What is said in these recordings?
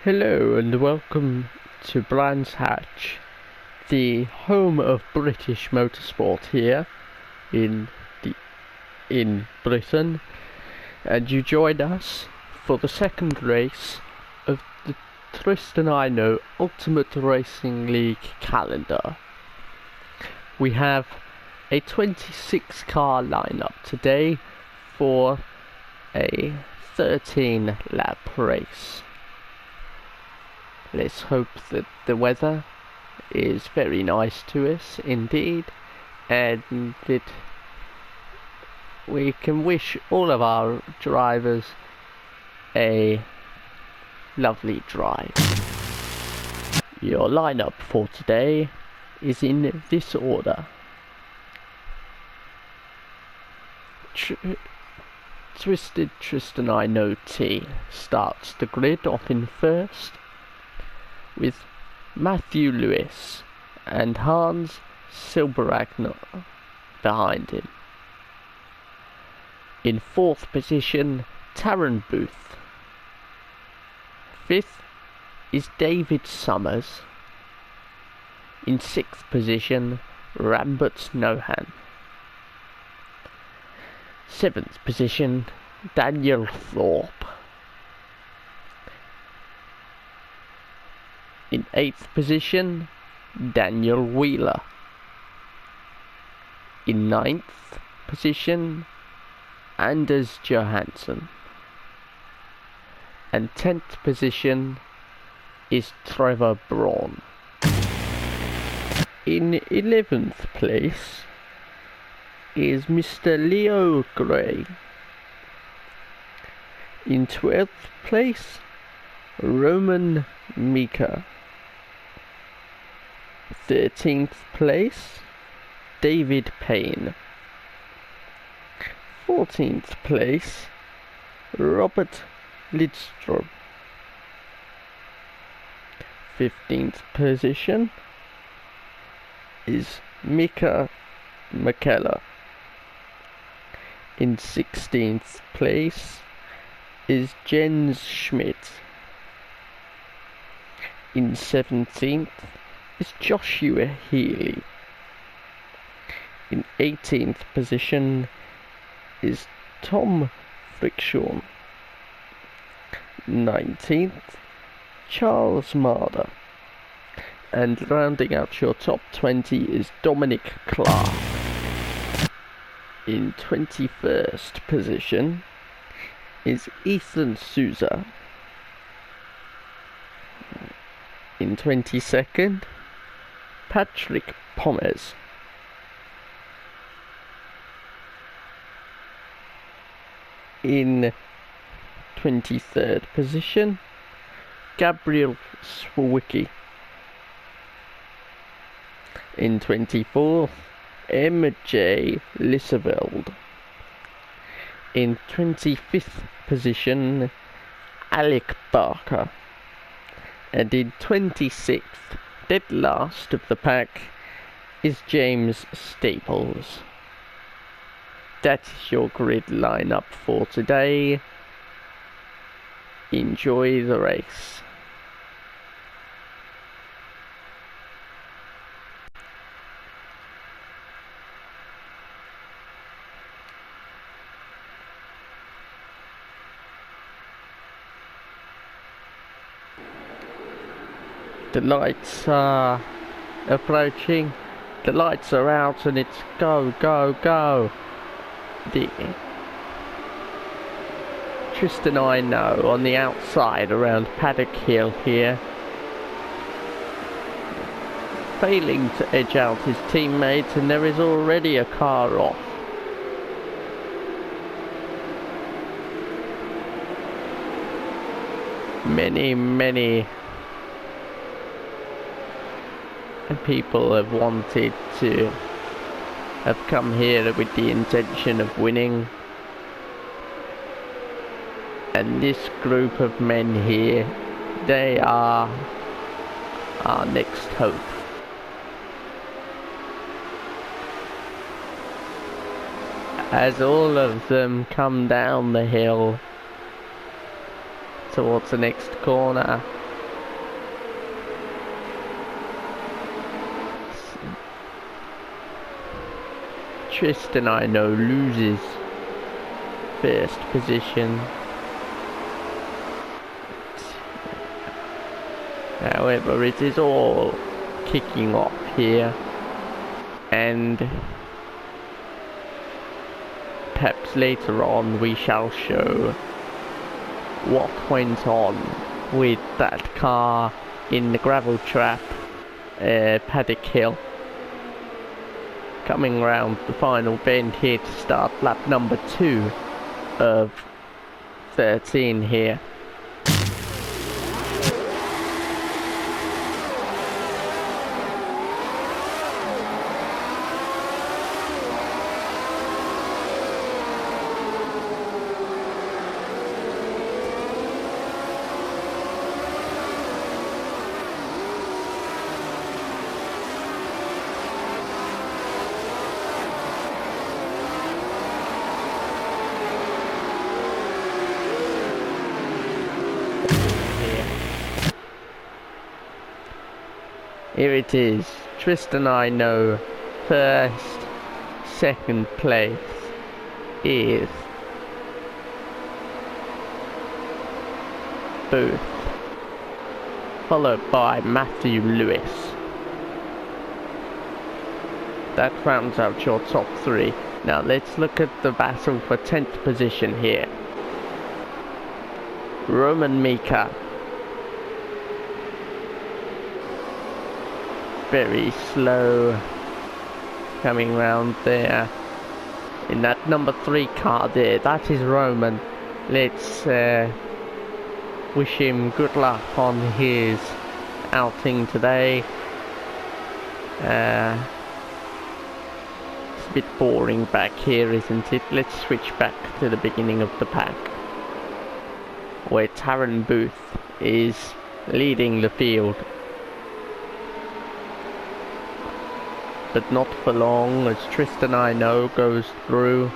Hello and welcome to Brands Hatch, the home of British motorsport here in Britain, and you joined us for the second race of the Tristan I Know Ultimate Racing League calendar. We have a 26 car lineup today for a 13 lap race. Let's hope that the weather is very nice to us indeed, and that we can wish all of our drivers a lovely drive. Your lineup for today is in this order. Twisted Tristan I Know T starts the grid off in first, with Matthew Lewis and Hans Silberagner behind him. In fourth position, Taron Booth. Fifth is David Summers. In sixth position, Rambert Nohan. Seventh position, Daniel Thorpe. In eighth position, Daniel Wheeler. In ninth position, Anders Johansson. And 10th position is Trevor Braun. In 11th place is Mr. Leo Gray. In 12th place, Roman Mika. 13th place, David Payne. 14th place, Robert Lidstrom. 15th position is Mika McKellar. In 16th place is Jens Schmidt. In 17th is Joshua Healy. In 18th position is Tom Frickshorn. 19th, Charles Marder. And rounding out your top 20 is Dominic Clark. In 21st position is Ethan Souza. In 22nd, Patrick Pommes. In 23rd position, Gabriel Swowicki. In 24th, MJ Lisseveld. In 25th position, Alec Barker. And in 26th, dead last of the pack, is James Staples. That is your grid lineup for today. Enjoy the race. The lights are approaching. The lights are out and it's go, go, go. The Tristan I Know on the outside around Paddock Hill here, failing to edge out his teammates, and there is already a car off. Many people have wanted to have come here with the intention of winning, and this group of men here, they are our next hope. As all of them come down the hill towards the next corner, Tristan, I know, loses first position. However, it is all kicking off here, and perhaps later on we shall show what went on with that car in the gravel trap, Paddock Hill. Coming round the final bend here to start lap number 2 of 13 here. Here it is, Tristan, I know, first. Second place is Booth, followed by Matthew Lewis. That rounds out your top 3. Now let's look at the battle for 10th position here. Roman Mika. Very slow coming round there in that number 3 car there. That is Roman. Let's wish him good luck on his outing today. It's a bit boring back here, isn't it? Let's switch back to the beginning of the pack, where Taron Booth is leading the field. But not for long, as Tristan, I know, goes through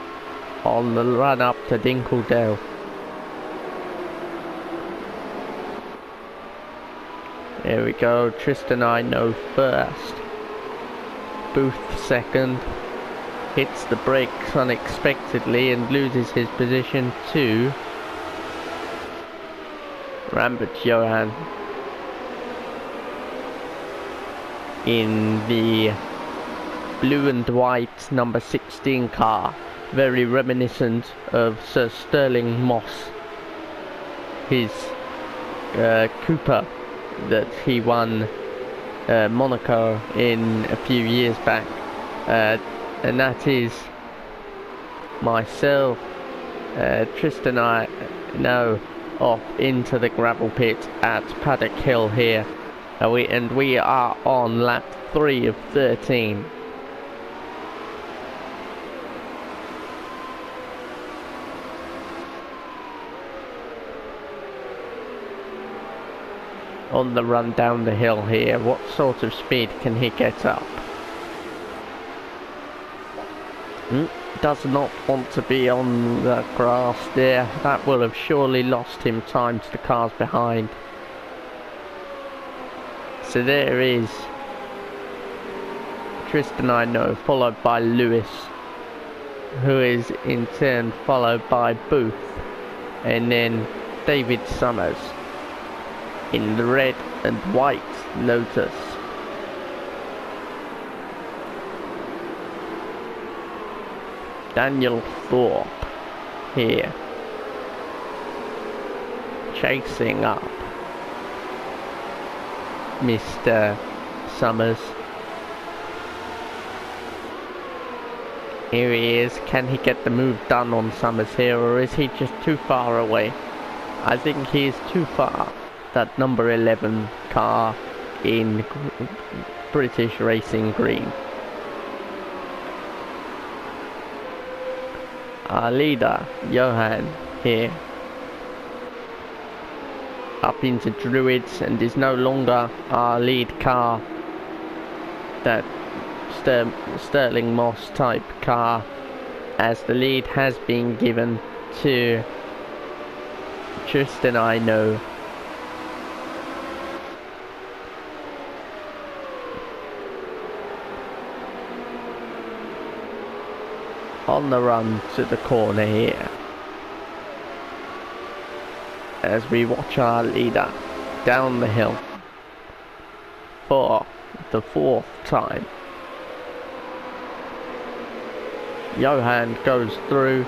on the run up to Dinkeldale. There we go, Tristan, I know, first. Booth second. Hits the brakes unexpectedly and loses his position to Rambert Johan in the blue and white number 16 car, very reminiscent of Sir Sterling Moss, his Cooper that he won Monaco in a few years back, and that is myself, Tristan, I know, off into the gravel pit at Paddock Hill here, and we are on lap 3 of 13. On the run down the hill here, what sort of speed can he get up? Does not want to be on the grass there. That will have surely lost him time to the cars behind. So there is Tristan, I know, followed by Lewis, who is in turn followed by Booth, and then David Summers in the red and white Lotus. Daniel Thorpe here, chasing up Mr. Summers. Here he is. Can he get the move done on Summers here, or is he just too far away? I think he is too far. That number 11 car in British Racing Green. Our leader, Johan, here, up into Druids, and is no longer our lead car, that Sterling Moss type car, as the lead has been given to Tristan, I know. on the run to the corner here, as we watch our leader down the hill for the 4th time. Johan goes through.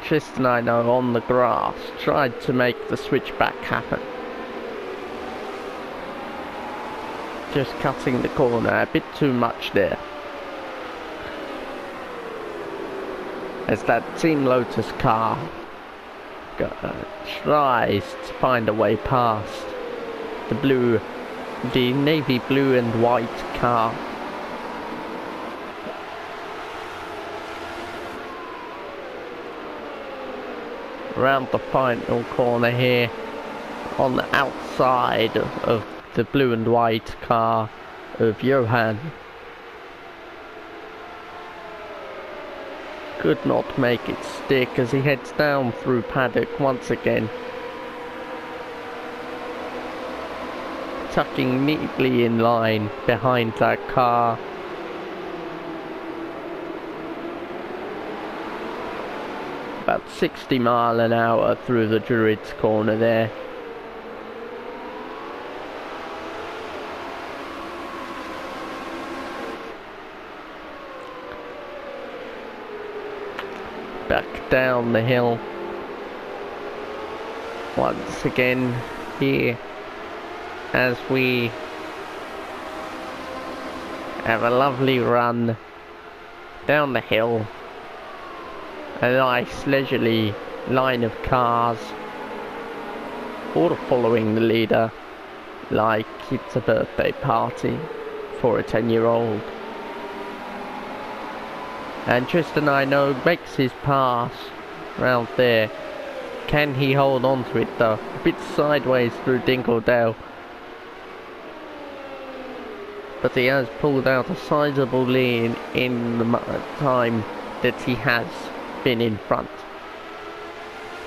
Tristan, I know, on the grass, tried to make the switchback happen. Just cutting the corner a bit too much there. As that Team Lotus car tries to find a way past the navy blue and white car. Around the final corner here, on the outside of the blue and white car of Johan. Could not make it stick as he heads down through paddock once again, tucking neatly in line behind that car. About 60 miles an hour through the Druids corner there. Back down the hill once again here, as we have a lovely run down the hill. A nice leisurely line of cars, all following the leader like it's a birthday party for a 10-year-old. And Tristan, I know, makes his pass round there. Can he hold on to it though? A bit sideways through Dingle-Dale. But he has pulled out a sizable lead in the time that he has been in front.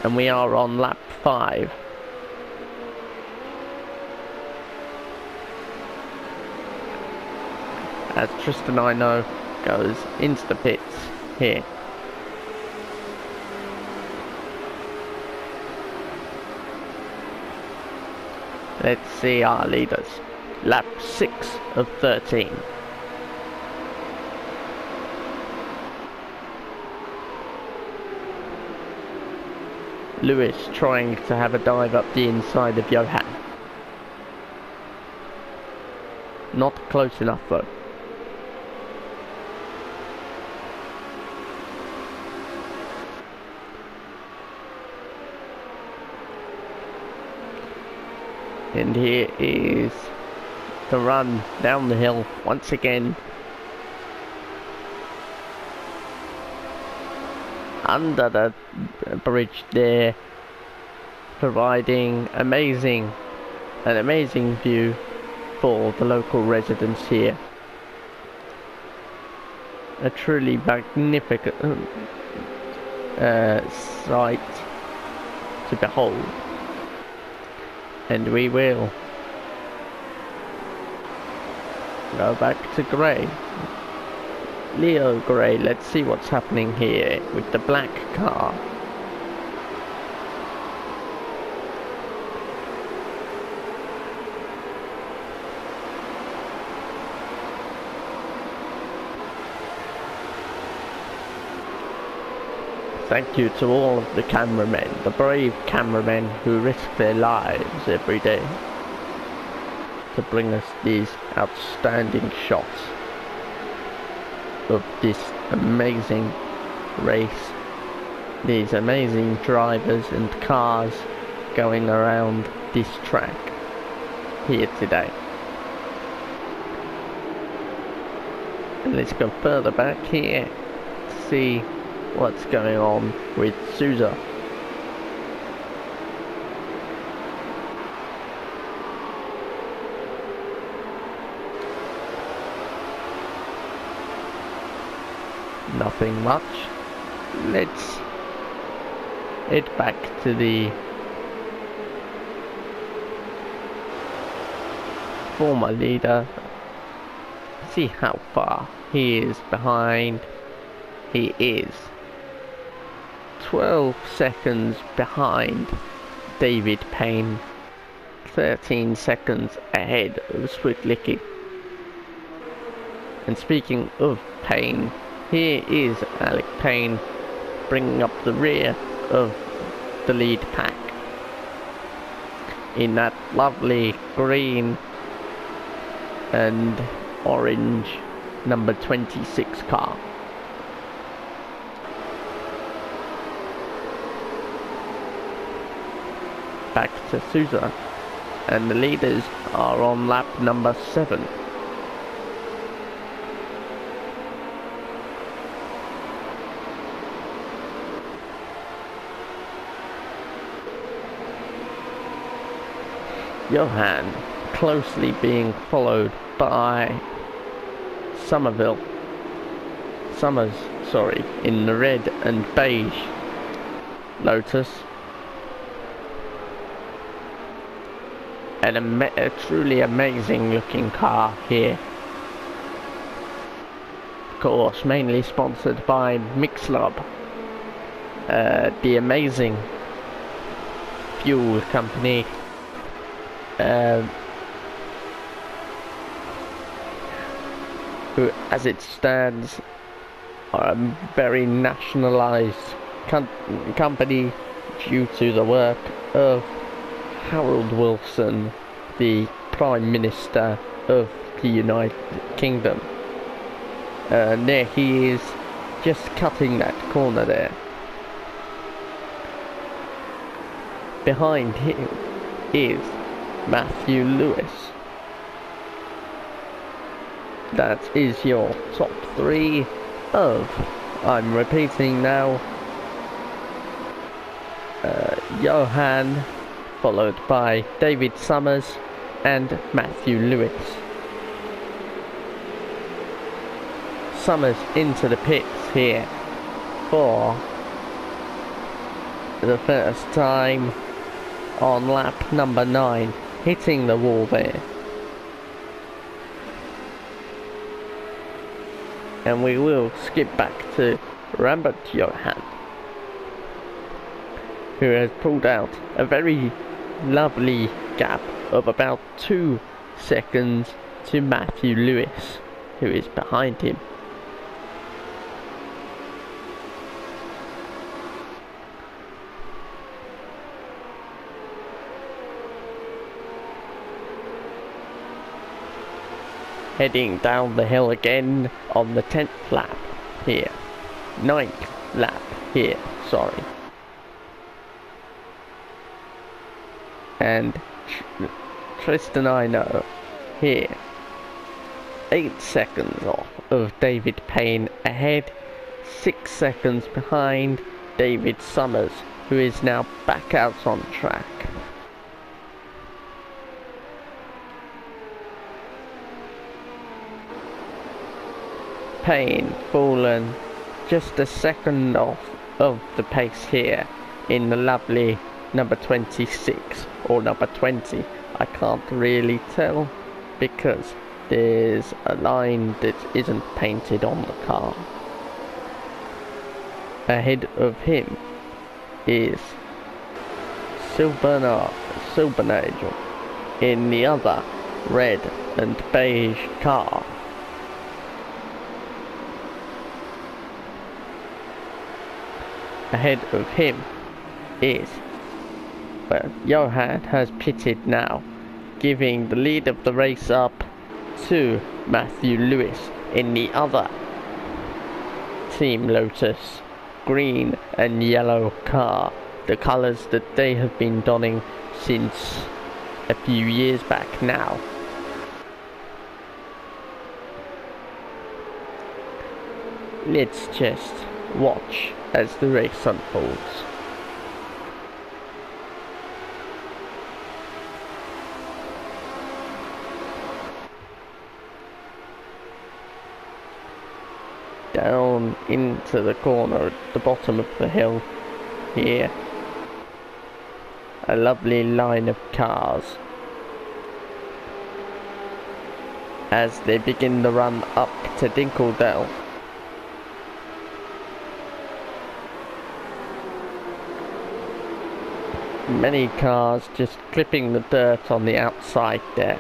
And we are on lap 5. As Tristan, I know, goes into the pits here. Let's see our leaders. Lap 6 of 13. Lewis trying to have a dive up the inside of Johan. Not close enough though. And here is the run down the hill once again. Under the bridge there, providing an amazing view for the local residents here. A truly magnificent sight to behold. And we will go back to Grey. Leo Grey, let's see what's happening here with the black car. Thank you to all of the cameramen, the brave cameramen who risk their lives every day to bring us these outstanding shots of this amazing race, these amazing drivers and cars going around this track here today. And let's go further back here to see what's going on with Sousa. Nothing much. Let's head back to the former leader, see how far he is behind. He is 12 seconds behind David Payne, 13 seconds ahead of Swiftlicky. And speaking of Payne, here is Alec Payne bringing up the rear of the lead pack in that lovely green and orange number 26 car. Back to Sousa, and the leaders are on lap number 7. Johan closely being followed by Summers, in the red and beige Lotus. And a truly amazing looking car here. Of course, mainly sponsored by Mixlab, the amazing fuel company. Who, as it stands, are a very nationalised company due to the work of Harold Wilson, the Prime Minister of the United Kingdom. There he is, just cutting that corner there. Behind him is Matthew Lewis. That is your top 3 of, I'm repeating now, Johan, followed by David Summers and Matthew Lewis. Summers into the pits here for the first time on lap number 9, hitting the wall there. And we will skip back to Rambert Johan, who has pulled out a very lovely gap of about 2 seconds to Matthew Lewis, who is behind him. Heading down the hill again on the 10th lap here. 9th lap here, sorry. And Tristan Ino here. 8 seconds off of David Payne ahead. 6 seconds behind David Summers, who is now back out on track. Payne fallen just a second off of the pace here in the lovely number 26 or number 20. I can't really tell because there's a line that isn't painted on the car. Ahead of him is Silbernagel in the other red and beige car. Ahead of him is, well, Johan has pitted now, giving the lead of the race up to Matthew Lewis in the other Team Lotus green and yellow car, the colours that they have been donning since a few years back now. Let's just watch as the race unfolds. Down into the corner at the bottom of the hill here. A lovely line of cars. as they begin the run up to Dinkeldale. Many cars just clipping the dirt on the outside there.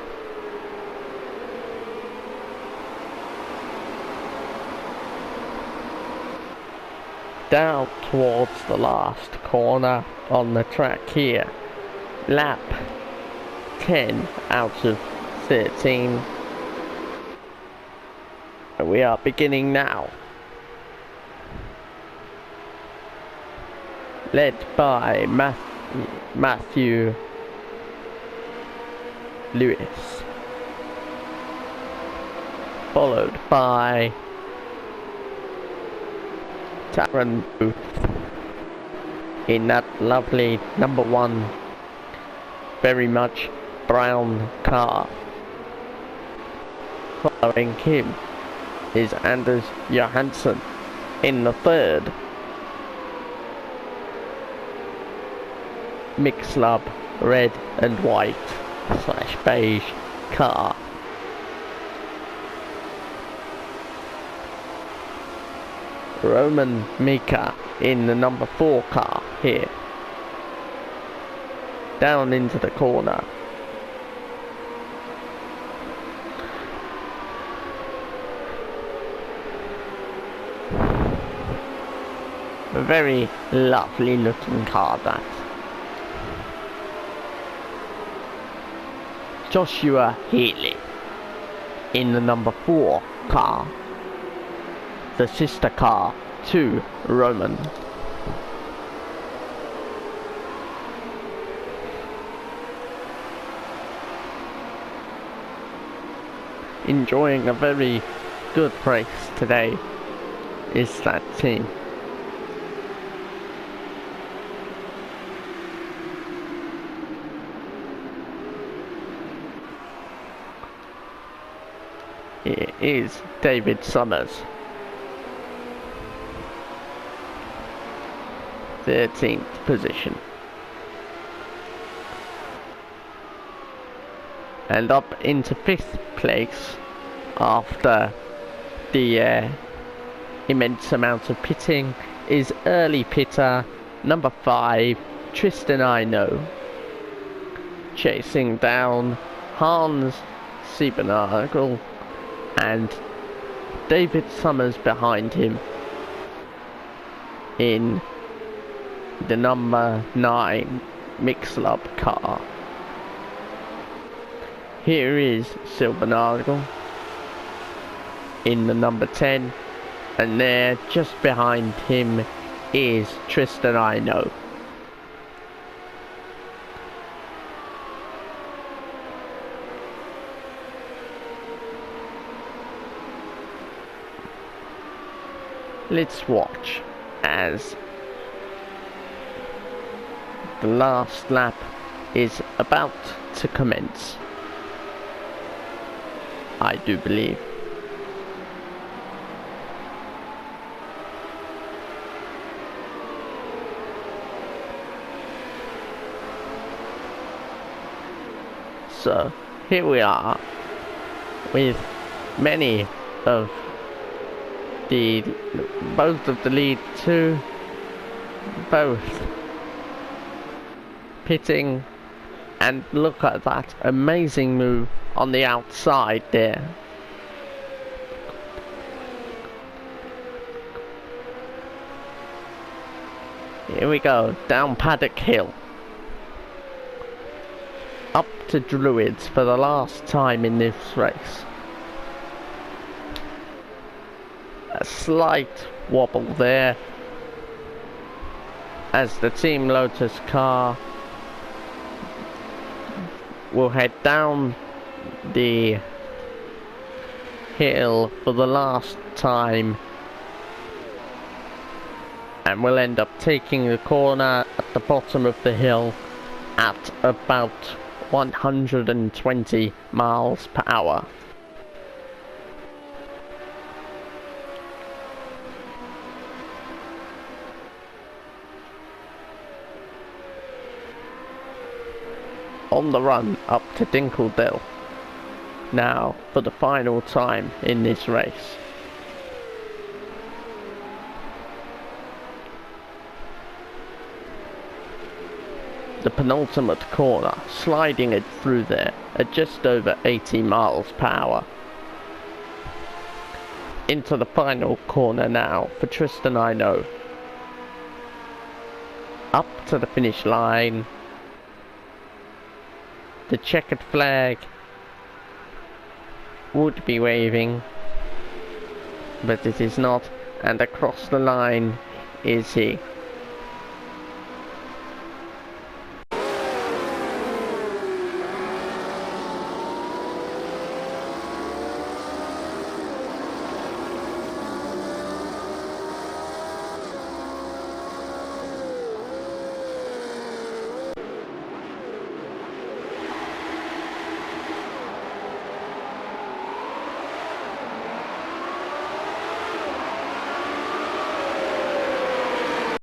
Down towards the last corner on the track here. Lap 10 out of 13. And we are beginning now. Led by Matthew Lewis. Followed by Taron Booth in that lovely number 1, very much brown car. Following him is Anders Johansson in the 3rd. Mixlub red and white / beige car. Roman Mika in the number 4 car here. Down into the corner. A very lovely looking car, that. Joshua Healy in the number 4 car. The sister car to Roman. Enjoying a very good race today is that team. It is David Summers. 13th position. And up into 5th place after the immense amount of pitting is early pitter number 5, Tristan Ino. Chasing down Hans Siebenagel and David Summers behind him in the number 9 Mixlub car. Here is Silbernagel in the number 10, and there just behind him is Tristan Ino. Let's watch as the last lap is about to commence, I do believe. So here we are with many of both of the lead two, both pitting, and look at that amazing move on the outside there. Here we go, down Paddock Hill, up to Druids for the last time in this race. A slight wobble there as the Team Lotus car will head down the hill for the last time and will end up taking the corner at the bottom of the hill at about 120 miles per hour. On the run up to Dinkeldale, now for the final time in this race. The penultimate corner, sliding it through there at just over 80 miles per hour. Into the final corner now for Tristan I know. Up to the finish line. The checkered flag would be waving, but it is not, and across the line is he.